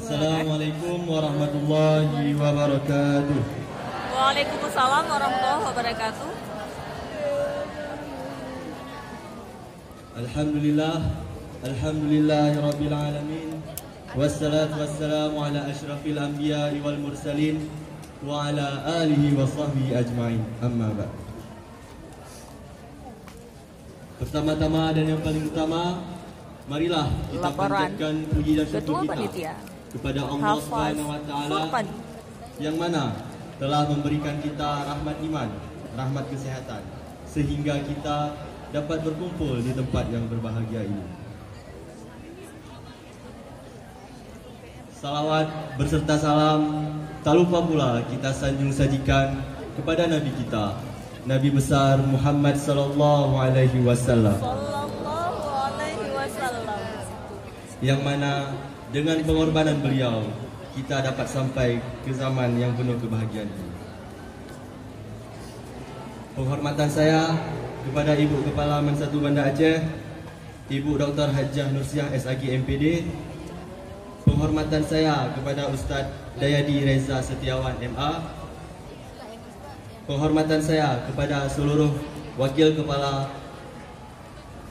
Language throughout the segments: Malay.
Assalamualaikum warahmatullahi wabarakatuh. Waalaikumsalam warahmatullahi wabarakatuh. Alhamdulillah, alhamdulillahi rabbil alamin. Wassalatu wassalamu ala asyrafil anbiya'i wal mursalin wa ala alihi wa sahbihi ajma'in. Amma ba'd. Pertama-tama dan yang paling utama, marilah kita panjatkan puji dan syukur kita kepada Allah Subhanahu wa taala yang mana telah memberikan kita rahmat iman, rahmat kesehatan sehingga kita dapat berkumpul di tempat yang berbahagia ini. Salawat berserta salam tak lupa pula kita sanjung sajikan kepada Nabi kita, Nabi besar Muhammad sallallahu alaihi wasallam. Yang mana dengan pengorbanan beliau kita dapat sampai ke zaman yang penuh kebahagiaan ini. Penghormatan saya kepada Ibu Kepala Mansatu Banda Aceh, Ibu Dr. Hajjah Nursiah SAG MPD. Penghormatan saya kepada Ustaz Dayadi Reza Setiawan MA. Penghormatan saya kepada seluruh Wakil Kepala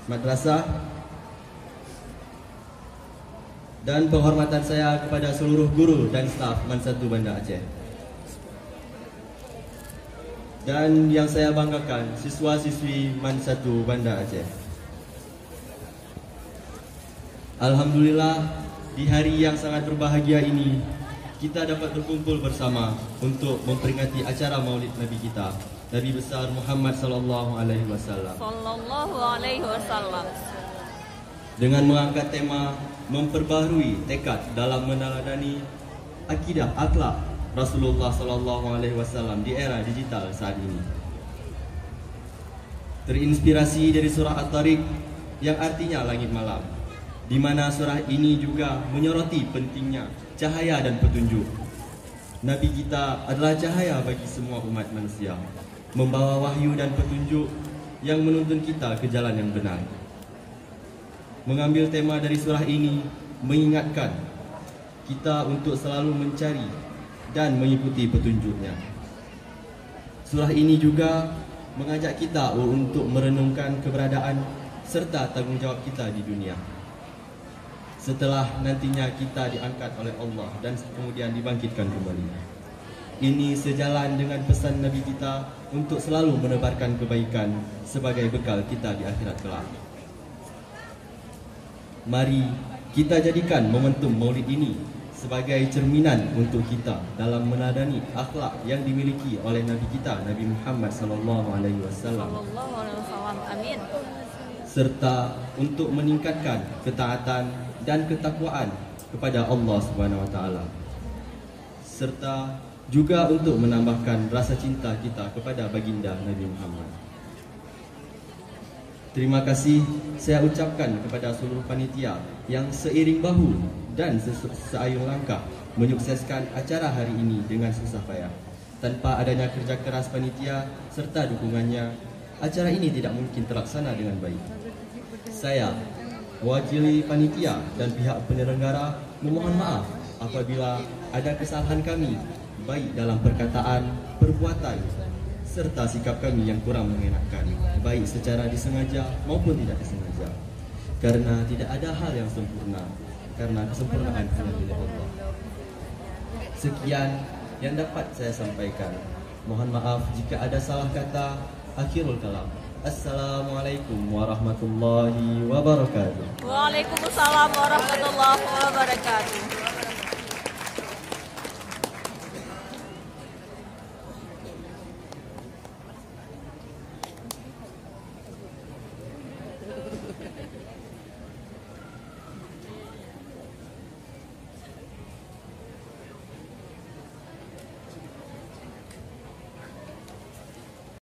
Madrasah. Dan penghormatan saya kepada seluruh guru dan staf Mansatu Banda Aceh. Dan yang saya banggakan, siswa-siswi Mansatu Banda Aceh. Alhamdulillah, di hari yang sangat berbahagia ini kita dapat berkumpul bersama untuk memperingati acara Maulid Nabi kita, Nabi besar Muhammad sallallahu alaihi wasallam. Dengan mengangkat tema memperbaharui tekad dalam meneladani akidah akhlak Rasulullah sallallahu alaihi wasallam di era digital saat ini. Terinspirasi dari surah At-Tariq yang artinya langit malam, di mana surah ini juga menyoroti pentingnya cahaya dan petunjuk. Nabi kita adalah cahaya bagi semua umat manusia, membawa wahyu dan petunjuk yang menuntun kita ke jalan yang benar. Mengambil tema dari surah ini mengingatkan kita untuk selalu mencari dan mengikuti petunjuknya. Surah ini juga mengajak kita untuk merenungkan keberadaan serta tanggungjawab kita di dunia setelah nantinya kita diangkat oleh Allah dan kemudian dibangkitkan kembali. Ini sejalan dengan pesan Nabi kita untuk selalu menebarkan kebaikan sebagai bekal kita di akhirat kelak. Mari kita jadikan momentum Maulid ini sebagai cerminan untuk kita dalam meneladani akhlak yang dimiliki oleh Nabi kita, Nabi Muhammad sallallahu alaihi wasallam. Amin. Serta untuk meningkatkan ketaatan dan ketakwaan kepada Allah Subhanahu wa taala. Serta juga untuk menambahkan rasa cinta kita kepada baginda Nabi Muhammad. Terima kasih saya ucapkan kepada seluruh panitia yang seiring bahu dan seayun langkah menyukseskan acara hari ini dengan susah payah. Tanpa adanya kerja keras panitia serta dukungannya, acara ini tidak mungkin terlaksana dengan baik. Saya, mewakili panitia dan pihak penyelenggara, memohon maaf apabila ada kesalahan kami, baik dalam perkataan, perbuatan, serta sikap kami yang kurang mengenakan, baik secara disengaja maupun tidak disengaja. Karena tidak ada hal yang sempurna, karena kesempurnaan hanya milik Allah. Sekian yang dapat saya sampaikan. Mohon maaf jika ada salah kata. Akhirul kalam. Assalamualaikum warahmatullahi wabarakatuh. Waalaikumsalam warahmatullahi wabarakatuh.